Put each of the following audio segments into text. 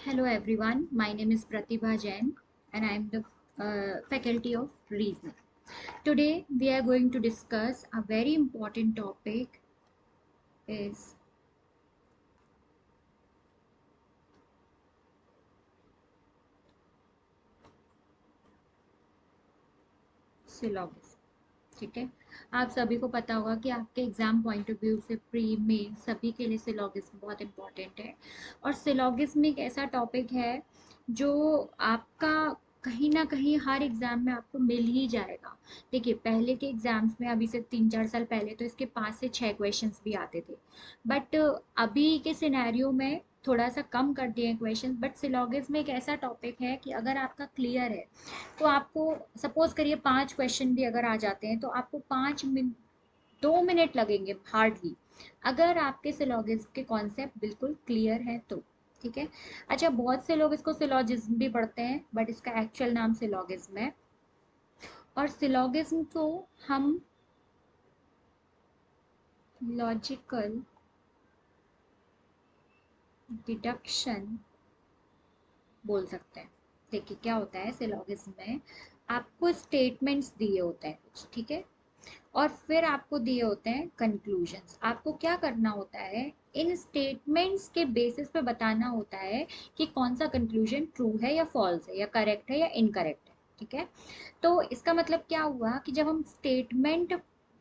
Hello everyone, my name is Pratibha Jain and I am the faculty of reasoning. Today we are going to discuss a very important topic is syllogism. ठीक है, आप सभी को पता होगा कि आपके एग्जाम पॉइंट ऑफ व्यू से प्री मेन सभी के लिए सिलोगिज्म बहुत इंपॉर्टेंट है। और सिलोगिज्म एक ऐसा टॉपिक है जो आपका कहीं ना कहीं हर एग्जाम में आपको मिल ही जाएगा। देखिए, पहले के एग्जाम्स में अभी से 3-4 साल पहले तो इसके 5 से 6 क्वेश्चंस भी आते थे, बट अभी के सिनेरियो में थोड़ा सा कम कर दिए हैं क्वेश्चन। बट सिलोगिज्म एक ऐसा टॉपिक है कि अगर आपका क्लियर है तो आपको, सपोज करिए 5 क्वेश्चन भी अगर आ जाते हैं तो आपको 5 मिनट 2 मिनट लगेंगे हार्डली, अगर आपके सिलोगिज्म के कॉन्सेप्ट बिल्कुल क्लियर है तो। ठीक है। अच्छा, बहुत से लोग इसको सिलोजिज्म भी पढ़ते हैं बट इसका एक्चुअल नाम सिलोगिज्म है। और सिलोगिज्म को हम लॉजिकल डिडक्शन बोल सकते हैं। देखिए क्या होता है सिलोगिज्म में, आपको स्टेटमेंट्स दिए होते हैं कुछ, ठीक है, और फिर आपको दिए होते हैं कंक्लूजन्स। आपको क्या करना होता है, इन स्टेटमेंट्स के बेसिस पे बताना होता है कि कौन सा कंक्लूजन ट्रू है या फॉल्स है या करेक्ट है या इनकरेक्ट है। ठीक है। तो इसका मतलब क्या हुआ कि जब हम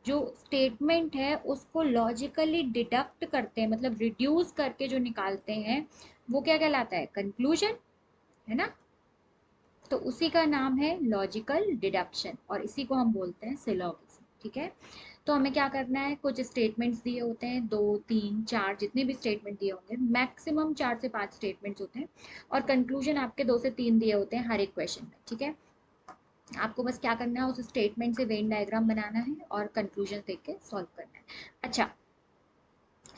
जो स्टेटमेंट है उसको लॉजिकली डिडक्ट करते हैं, मतलब रिड्यूस करके जो निकालते हैं, वो क्या कहलाता है, कंक्लूजन, है ना। तो उसी का नाम है लॉजिकल डिडक्शन और इसी को हम बोलते हैं सिलोगिज्म। ठीक है। तो हमें क्या करना है, कुछ स्टेटमेंट्स दिए होते हैं, 2, 3, 4 जितने भी स्टेटमेंट दिए होंगे, मैक्सिमम 4 से 5 स्टेटमेंट्स होते हैं, और कंक्लूजन आपके 2 से 3 दिए होते हैं हर एक क्वेश्चन में। ठीक है। आपको बस क्या करना है, उस स्टेटमेंट से वेन डायग्राम बनाना है और कंक्लूजन देख के सॉल्व करना है। अच्छा,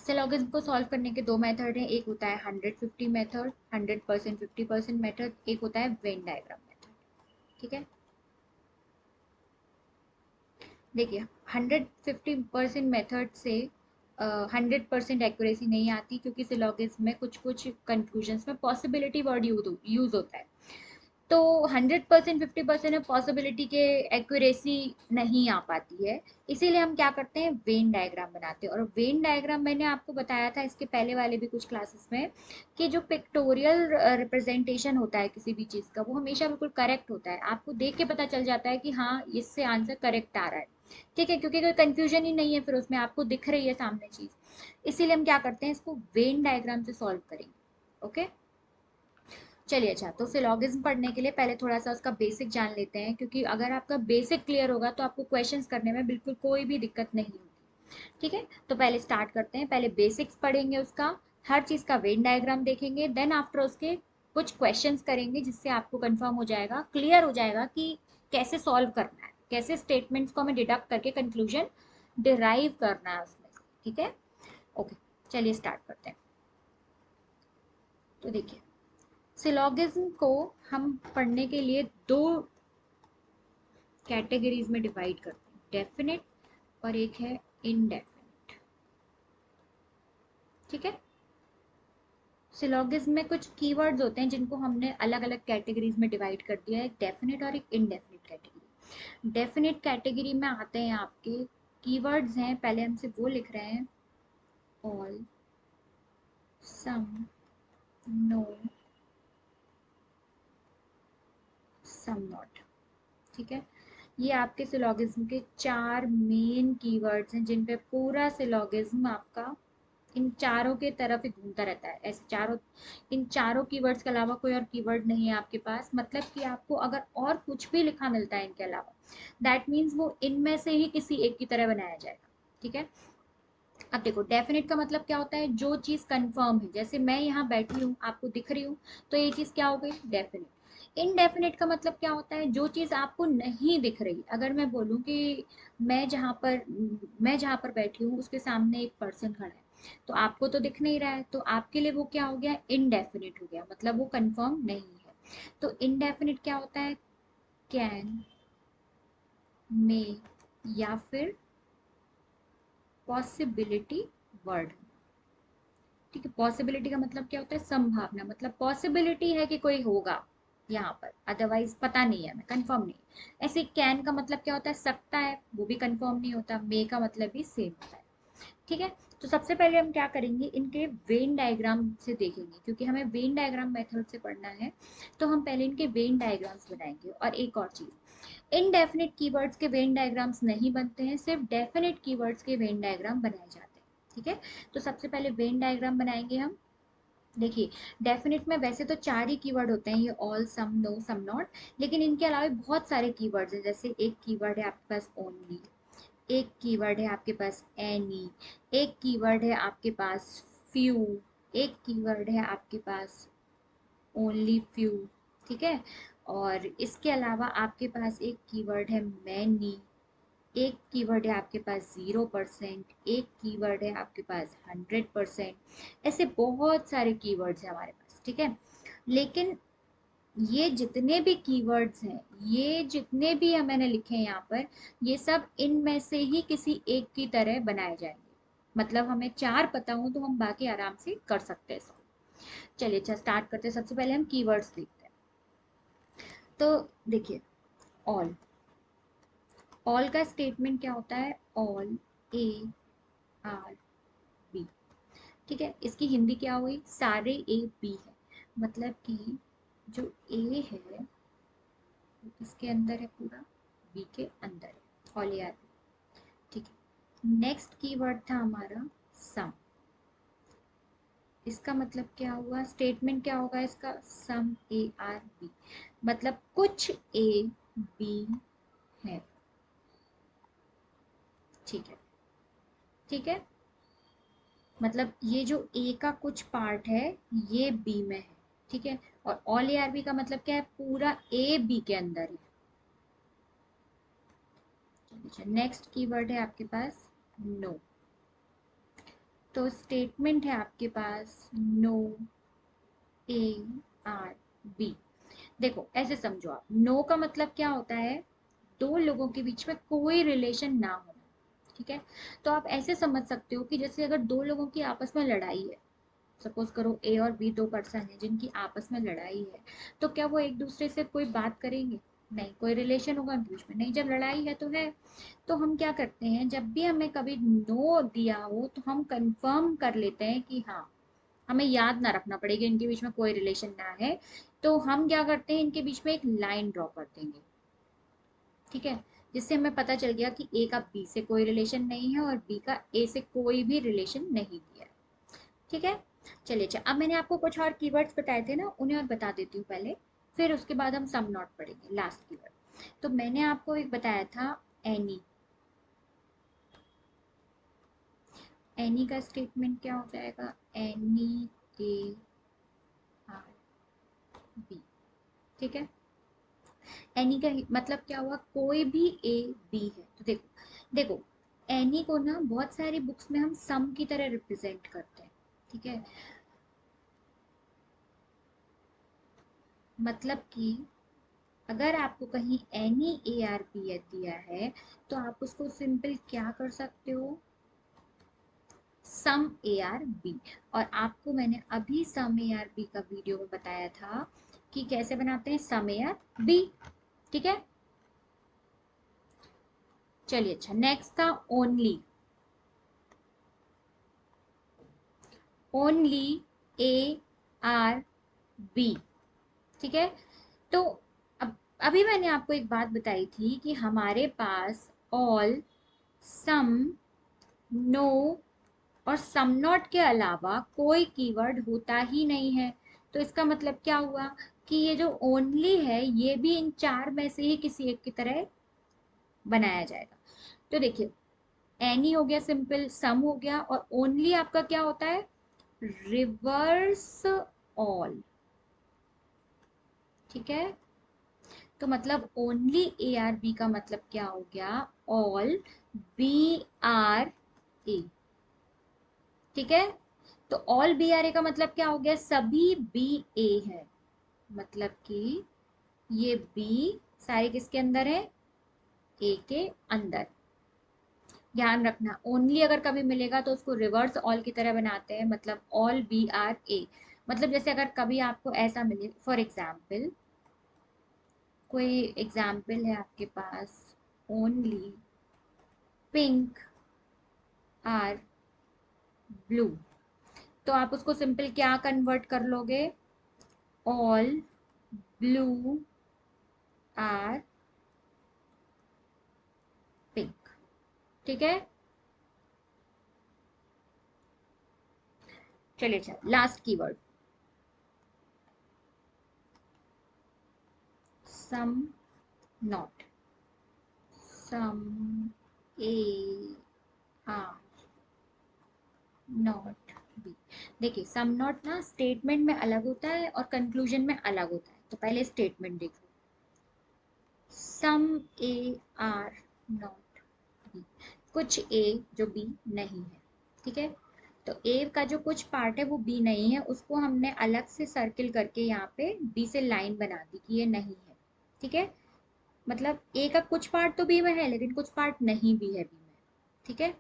सिलोगिज्म को सॉल्व करने के दो मेथड हैं, एक होता है 150 मेथड, 100% 50% मेथड, एक होता है वेन डायग्राम मेथड। ठीक है। देखिए, 150% मेथड से 100% एक्यूरेसी नहीं आती, क्योंकि सिलोगिज्म में कुछ कुछ कंक्लूजन्स में पॉसिबिलिटी वर्ड यूज होता है। तो 100% 50% में पॉसिबिलिटी के एक्यूरेसी नहीं आ पाती है। इसीलिए हम क्या करते हैं, वेन डायग्राम बनाते हैं। और वेन डायग्राम मैंने आपको बताया था इसके पहले वाले भी कुछ क्लासेस में, कि जो पिक्टोरियल रिप्रेजेंटेशन होता है किसी भी चीज़ का, वो हमेशा बिल्कुल करेक्ट होता है। आपको देख के पता चल जाता है कि हाँ, इससे आंसर करेक्ट आ रहा है। ठीक है, क्योंकि कोई कंफ्यूजन ही नहीं है, फिर उसमें आपको दिख रही है सामने चीज़। इसीलिए हम क्या करते हैं, इसको वेन डायग्राम से सॉल्व करेंगे। ओके। चलिए, अच्छा, तो सिलोगिज्म पढ़ने के लिए पहले थोड़ा सा उसका बेसिक जान लेते हैं, क्योंकि अगर आपका बेसिक क्लियर होगा तो आपको क्वेश्चंस करने में बिल्कुल कोई भी दिक्कत नहीं होगी। ठीक है। तो पहले स्टार्ट करते हैं, पहले बेसिक्स पढ़ेंगे उसका, हर चीज़ का वेन डायग्राम देखेंगे, देन आफ्टर उसके कुछ क्वेश्चंस करेंगे, जिससे आपको कंफर्म हो जाएगा, क्लियर हो जाएगा कि कैसे सॉल्व करना है, कैसे स्टेटमेंट्स को हमें डिडक्ट करके कंक्लूजन डिराइव करना है उसमें से। ठीक है। ओके, चलिए स्टार्ट करते हैं। तो देखिए, सिलोगिज्म को हम पढ़ने के लिए दो कैटेगरीज में डिवाइड करते हैं, डेफिनेट और एक है इनडेफिनेट। ठीक है। सिलोगिज्म में कुछ कीवर्ड्स होते हैं जिनको हमने अलग अलग कैटेगरीज में डिवाइड कर दिया है, एक डेफिनेट और एक इनडेफिनेट कैटेगरी। डेफिनेट कैटेगरी में आते हैं आपके कीवर्ड्स हैं, पहले हमसे वो लिख रहे हैं, all, some, no, some not. ठीक है। ये आपके सिलोगिज्म के 4 मेन कीवर्ड्स हैं, जिन पे पूरा सिलोगिज्म आपका इन चारों के तरफ ही घूमता रहता है। ऐसे चारों, इन चारों कीवर्ड्स के अलावा कोई और कीवर्ड नहीं है आपके पास, मतलब कि आपको अगर और कुछ भी लिखा मिलता है इनके अलावा, दैट मीन्स वो इनमें से ही किसी एक की तरह बनाया जाएगा। ठीक है। अब देखो, डेफिनेट का मतलब क्या होता है, जो चीज़ कंफर्म है, जैसे मैं यहाँ बैठी हूँ आपको दिख रही हूँ, तो ये चीज़ क्या हो गई, डेफिनेट। इनडेफिनेट का मतलब क्या होता है, जो चीज़ आपको नहीं दिख रही। अगर मैं बोलूँ कि मैं जहाँ पर बैठी हूँ उसके सामने एक पर्सन खड़ा है, तो आपको तो दिख नहीं रहा है, तो आपके लिए वो क्या हो गया, इनडेफिनेट हो गया, मतलब वो कंफर्म नहीं है। तो इनडेफिनेट क्या होता है, कैन, मे, या फिर पॉसिबिलिटी वर्ड। ठीक है, पॉसिबिलिटी का मतलब क्या होता है, संभावना, मतलब पॉसिबिलिटी है कि कोई होगा यहाँ पर, अदरवाइज पता नहीं है, हमें कंफर्म नहीं है। ऐसे कैन का मतलब क्या होता है, सकता है, वो भी कंफर्म नहीं होता। मे का मतलब भी सेम होता है। ठीक है, तो सबसे पहले हम क्या करेंगे, इनके वेन डायग्राम से देखेंगे, क्योंकि हमें वेन डायग्राम मेथड से पढ़ना है। तो हम पहले इनके वेन डायग्राम्स बनाएंगे। और एक और चीज, इनडेफिनिट कीवर्ड्स के वेन डायग्राम्स नहीं बनते हैं, सिर्फ डेफिनिट कीवर्ड्स के वेन डायग्राम बनाए जाते हैं। ठीक है, तो सबसे पहले वेन डायग्राम बनाएंगे हम। देखिए, डेफिनेट में वैसे तो 4 ही कीवर्ड होते हैं, ये all, some, no, some not, लेकिन इनके अलावा बहुत सारे कीवर्ड्स हैं। जैसे एक कीवर्ड है आपके पास ओनली, एक कीवर्ड है आपके पास एनी, एक कीवर्ड है आपके पास फ्यू, एक कीवर्ड है आपके पास ओनली फ्यू। ठीक है, और इसके अलावा आपके पास एक कीवर्ड है मैनी, एक कीवर्ड है आपके पास 0%, एक कीवर्ड है आपके पास 100%। ऐसे बहुत सारे कीवर्ड्स हैं हमारे पास। ठीक है, लेकिन ये जितने भी कीवर्ड्स हैं, ये जितने भी मैंने लिखे हैं यहाँ पर, ये सब इनमें से ही किसी एक की तरह बनाए जाएंगे। मतलब हमें 4 पता हो तो हम बाकी आराम से कर सकते हैं इसको। चलिए, अच्छा स्टार्ट करते हैं। सबसे पहले हम कीवर्ड्स देखते हैं। तो देखिए, ऑल, ऑल का स्टेटमेंट क्या होता है, ऑल, ए आर बी। ठीक है, इसकी हिंदी क्या हुई, सारे ए बी है। मतलब कि जो ए है वो इसके अंदर है, पूरा बी के अंदर है, ऑल ए आर बी। ठीक है, नेक्स्ट कीवर्ड था हमारा सम। इसका मतलब क्या हुआ, स्टेटमेंट क्या होगा इसका, सम ए आर बी, मतलब कुछ ए बी है। ठीक है, ठीक है, मतलब ये जो ए का कुछ पार्ट है ये बी में है। ठीक है, और ऑल ए आर बी का मतलब क्या है, पूरा ए बी के अंदर है। नेक्स्ट कीवर्ड है आपके पास नो। तो स्टेटमेंट है आपके पास नो ए आर बी। देखो ऐसे समझो आप, नो का मतलब क्या होता है, दो लोगों के बीच में कोई रिलेशन ना होना। ठीक है, तो आप ऐसे समझ सकते हो कि जैसे अगर दो लोगों की आपस में लड़ाई है, सपोज करो ए और बी 2 पर्सन है जिनकी आपस में लड़ाई है, तो क्या वो एक दूसरे से कोई बात करेंगे, नहीं, कोई रिलेशन होगा उनके बीच में, नहीं, जब लड़ाई है तो है। तो हम क्या करते हैं, जब भी हमें कभी नो दिया हो तो हम कंफर्म कर लेते हैं कि हाँ, हमें याद ना रखना पड़ेगा इनके बीच में कोई रिलेशन ना है। तो हम क्या करते हैं, इनके बीच में एक लाइन ड्रॉ कर देंगे। ठीक है, जिससे हमें पता चल गया कि ए का बी से कोई रिलेशन नहीं है और बी का ए से कोई भी रिलेशन नहीं दिया है। ठीक है, चलिए, अच्छा अब मैंने आपको कुछ और कीवर्ड्स बताए थे ना, उन्हें और बता देती हूँ पहले, फिर उसके बाद हम सम नॉट पढ़ेंगे, लास्ट कीवर्ड। तो मैंने आपको एक बताया था एनी। एनी का स्टेटमेंट क्या हो जाएगा, एनी ए आर बी। ठीक है, एनी का मतलब क्या हुआ, कोई भी ए बी है। तो देखो, देखो, एनी को ना बहुत सारी बुक्स में हम सम की तरह रिप्रेजेंट करते हैं। ठीक है, मतलब कि अगर आपको कहीं एनी ए आर बी दिया है तो आप उसको सिंपल क्या कर सकते हो, सम ए आर बी। और आपको मैंने अभी सम ए आर बी का वीडियो में बताया था कि कैसे बनाते हैं सम ए आर बी। ठीक है, चलिए, अच्छा नेक्स्ट था only. Only A are B. ठीक है, तो अब अभी मैंने आपको एक बात बताई थी कि हमारे पास ऑल, सम, नो और सम नॉट के अलावा कोई कीवर्ड होता ही नहीं है। तो इसका मतलब क्या हुआ कि ये जो ओनली है ये भी इन 4 में से ही किसी एक की तरह बनाया जाएगा। तो देखिए, एनी हो गया सिंपल, सम हो गया, और ओनली आपका क्या होता है, रिवर्स ऑल। ठीक है, तो मतलब ओनली ए आर बी का मतलब क्या हो गया, ऑल बी आर ए। ठीक है, तो ऑल बी आर ए का मतलब क्या हो गया, सभी बी ए है। मतलब कि ये बी सारे किसके अंदर है, ए के अंदर। ध्यान रखना, ओनली अगर कभी मिलेगा तो उसको रिवर्स ऑल की तरह बनाते हैं, मतलब ऑल बी आर ए। मतलब जैसे अगर कभी आपको ऐसा मिले, फॉर एग्जाम्पल कोई एग्जाम्पल है आपके पास, ओनली पिंक आर ब्लू, तो आप उसको सिंपल क्या कन्वर्ट कर लोगे, ऑल ब्लू आर पिंक। ठीक है, चलिए चल last keyword, some not, some A are not B. देखिए सम नॉट ना स्टेटमेंट में अलग होता है और कंक्लूजन में अलग होता है, तो पहले स्टेटमेंट देखो, सम ए आर नॉट बी, कुछ ए जो बी नहीं है। ठीक है, तो ए का जो कुछ पार्ट है वो बी नहीं है, उसको हमने अलग से सर्किल करके यहाँ पे बी से लाइन बना दी कि ये नहीं है। ठीक है, मतलब ए का कुछ पार्ट तो बी में है लेकिन कुछ पार्ट नहीं भी है बी में। ठीक है,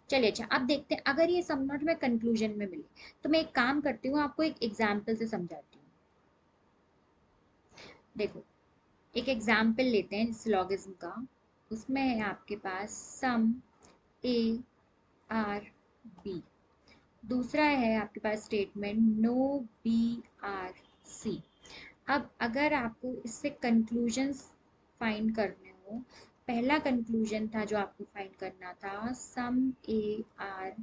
चलिए अच्छा अब देखते हैं अगर ये सम नॉट में कंक्लूजन में मिले, तो मैं एक काम करती हूँ, आपको एक एग्जाम्पल से समझाती हूँ। देखो एक एग्जाम्पल लेते हैं सिलोगिज्म का, उसमें है आपके पास सम ए आर बी, दूसरा है आपके पास statement no B are C. अब अगर आपको इससे कंक्लूजन्स फाइंड करने हो, पहला कंक्लूजन था जो आपको फाइंड करना था सम ए आर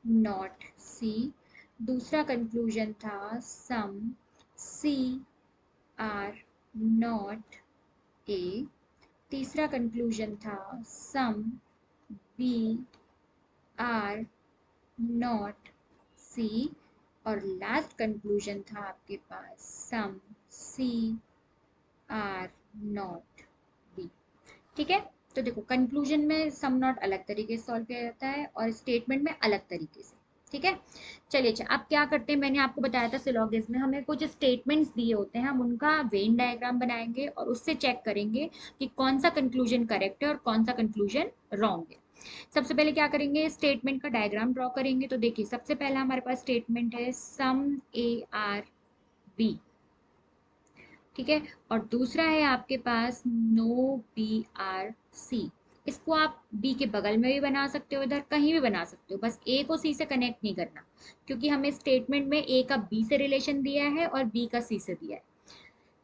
नॉट सी, दूसरा कंक्लूजन था सम सी आर नॉट ए, तीसरा कंक्लूजन था सम बी आर नॉट सी, और लास्ट कंक्लूजन था आपके पास some C are not B. ठीक है, तो देखो कंक्लूजन में सम नॉट अलग तरीके से सॉल्व किया जाता है और स्टेटमेंट में अलग तरीके से। ठीक है, चलिए अच्छा अब क्या करते हैं, मैंने आपको बताया था सिलॉगिज्म में हमें कुछ स्टेटमेंट्स दिए होते हैं, हम उनका वेन डायग्राम बनाएंगे और उससे चेक करेंगे कि कौन सा कंक्लूजन करेक्ट है और कौन सा कंक्लूजन रॉन्ग है। सबसे पहले क्या करेंगे, स्टेटमेंट का डायग्राम ड्रॉ करेंगे। तो देखिए सबसे पहला हमारे पास स्टेटमेंट है सम ए आर बी। ठीक है, और दूसरा है आपके पास नो बी आर सी। इसको आप बी के बगल में भी बना सकते हो, इधर कहीं भी बना सकते हो, बस ए को सी से कनेक्ट नहीं करना, क्योंकि हमें स्टेटमेंट में ए का बी से रिलेशन दिया है और बी का सी से दिया है।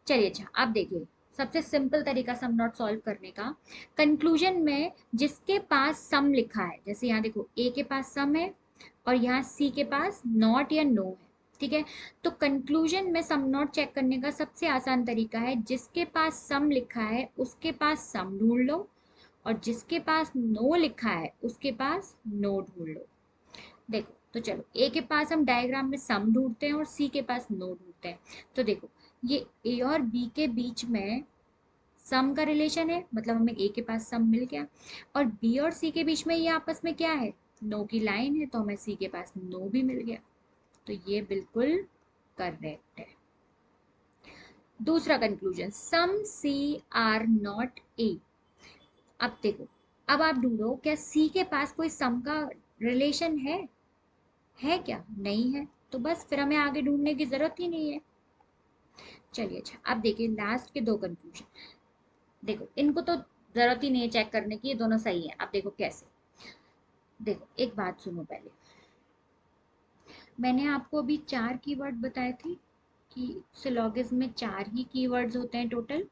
चलिए अच्छा अब देखिए सबसे सिंपल तरीका सम नॉट सॉल्व करने का, कंक्लूजन में जिसके पास सम लिखा है, जैसे यहाँ देखो ए के पास सम है और यहाँ सी के पास नॉट या नो है। ठीक है, तो कंक्लूजन में सम नॉट चेक करने का सबसे आसान तरीका है, जिसके पास सम लिखा है उसके पास सम ढूंढ लो, और जिसके पास नो लिखा है उसके पास नो ढूंढ लो। देखो तो चलो ए के पास हम डायग्राम में सम ढूंढते हैं और सी के पास नो ढूंढते हैं। तो देखो ये ए और बी के बीच में सम का रिलेशन है, मतलब हमें ए के पास सम मिल गया, और बी और सी के बीच में ये आपस में क्या है, नो की लाइन है, तो हमें सी के पास नो भी मिल गया, तो ये बिल्कुल करेक्ट है। दूसरा conclusion some C are not A. अब देखो अब आप ढूंढो क्या सी के पास कोई सम का रिलेशन है क्या, नहीं है, तो बस फिर हमें आगे ढूंढने की जरूरत ही नहीं है। चलिए अच्छा अब देखिए लास्ट के दो कंक्लूजन, देखो इनको तो जरूरत ही नहीं है चेक करने की, ये दोनों सही है। अब देखो कैसे, देखो एक बात सुनो पहले, मैंने आपको अभी 4 कीवर्ड बताए थे कि सिलोगिज्म में 4 ही कीवर्ड्स होते हैं टोटल।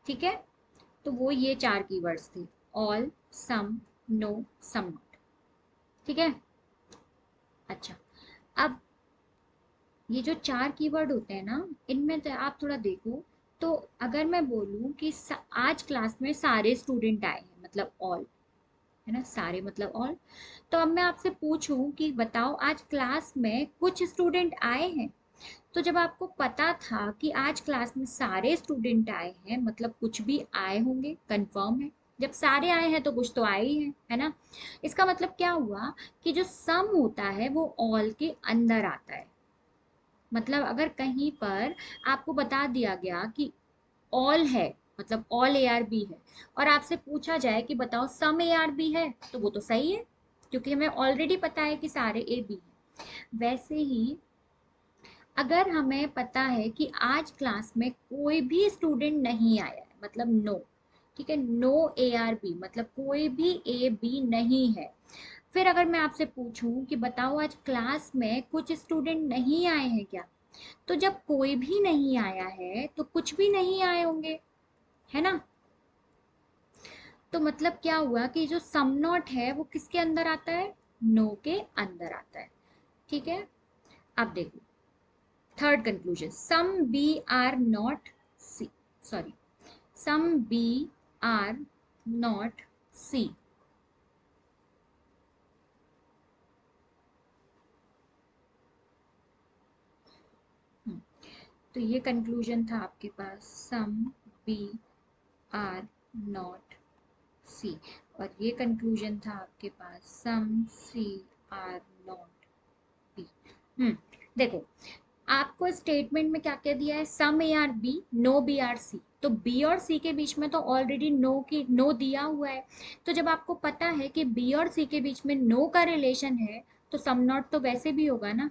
ठीक है, तो वो ये 4 कीवर्ड्स थे, all some no some not. ठीक है, अच्छा अब ये जो 4 कीवर्ड होते हैं ना, इनमें तो आप थोड़ा देखो, तो अगर मैं बोलूं कि आज क्लास में सारे स्टूडेंट आए हैं, मतलब ऑल, है ना, सारे मतलब ऑल, तो अब मैं आपसे पूछूं कि बताओ आज क्लास में कुछ स्टूडेंट आए हैं, तो जब आपको पता था कि आज क्लास में सारे स्टूडेंट आए हैं मतलब कुछ भी आए होंगे, कंफर्म है, जब सारे आए हैं तो कुछ तो आए ही हैं, है ना। इसका मतलब क्या हुआ कि जो सम होता है वो ऑल के अंदर आता है। मतलब अगर कहीं पर आपको बता दिया गया कि ऑल है, मतलब ऑल ए आर बी है, और आपसे पूछा जाए कि बताओ सम ए आर बी है, तो वो तो सही है क्योंकि हमें ऑलरेडी पता है कि सारे ए बी हैं। वैसे ही अगर हमें पता है कि आज क्लास में कोई भी स्टूडेंट नहीं आया है, मतलब नो, ठीक है, नो ए आर बी, मतलब कोई भी ए बी नहीं है। फिर अगर मैं आपसे पूछूं कि बताओ आज क्लास में कुछ स्टूडेंट नहीं आए हैं क्या, तो जब कोई भी नहीं आया है तो कुछ भी नहीं आए होंगे, है ना। तो मतलब क्या हुआ कि जो सम नॉट है वो किसके अंदर आता है, नो के अंदर आता है, ठीक है। अब देखो third conclusion, some B are not C, sorry, some B are not C. तो ये कंक्लूजन था आपके पास, some B are not C, और ये कंक्लूजन था आपके पास, some C are not B. देखो आपको स्टेटमेंट में क्या क्या दिया है, some A are B, no B are C, तो बी और सी के बीच में तो ऑलरेडी नो की नो दिया हुआ है। तो जब आपको पता है कि बी और सी के बीच में नो का रिलेशन है, तो सम नॉट तो वैसे भी होगा ना,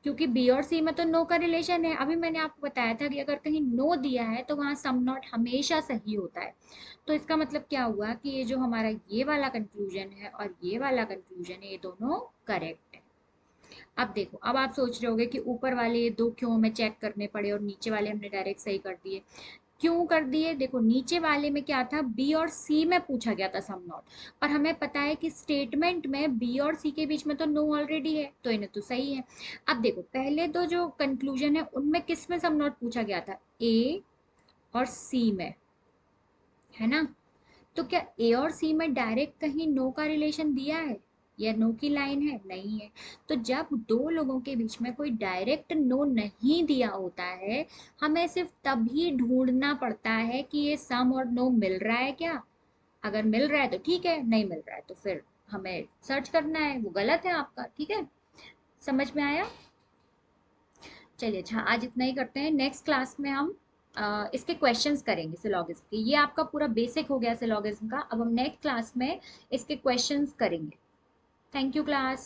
क्योंकि बी और सी में तो नो का रिलेशन है। अभी मैंने आपको बताया था कि अगर कहीं नो दिया है तो वहां सम नॉट हमेशा सही होता है। तो इसका मतलब क्या हुआ कि ये जो हमारा ये वाला कंक्लूजन है और ये वाला कंक्लूजन है, ये दोनों करेक्ट है। अब देखो, अब आप सोच रहे होगे कि ऊपर वाले ये दो क्यों हमें चेक करने पड़े और नीचे वाले हमने डायरेक्ट सही कर दिए। क्यों कर दिए, देखो नीचे वाले में क्या था, बी और सी में पूछा गया था सम नॉट, और हमें पता है कि स्टेटमेंट में बी और सी के बीच में तो नो ऑलरेडी है, तो इन्हें तो सही है। अब देखो पहले तो जो कंक्लूजन है उनमें किस में सम नॉट पूछा गया था, ए और सी में, है ना। तो क्या ए और सी में डायरेक्ट कहीं नो का रिलेशन दिया है या नो की लाइन है, नहीं है। तो जब दो लोगों के बीच में कोई डायरेक्ट नो नहीं दिया होता है, हमें सिर्फ तभी ढूंढना पड़ता है कि ये सम और नो मिल रहा है क्या। अगर मिल रहा है तो ठीक है, नहीं मिल रहा है तो फिर हमें सर्च करना है, वो गलत है आपका, ठीक है। समझ में आया। चलिए अच्छा, आज इतना ही करते हैं, नेक्स्ट क्लास में हम इसके क्वेश्चंस करेंगे सिलोगिज्म के। ये आपका पूरा बेसिक हो गया सिलोगिज्म का, अब हम नेक्स्ट क्लास में इसके क्वेश्चंस करेंगे। Thank you class.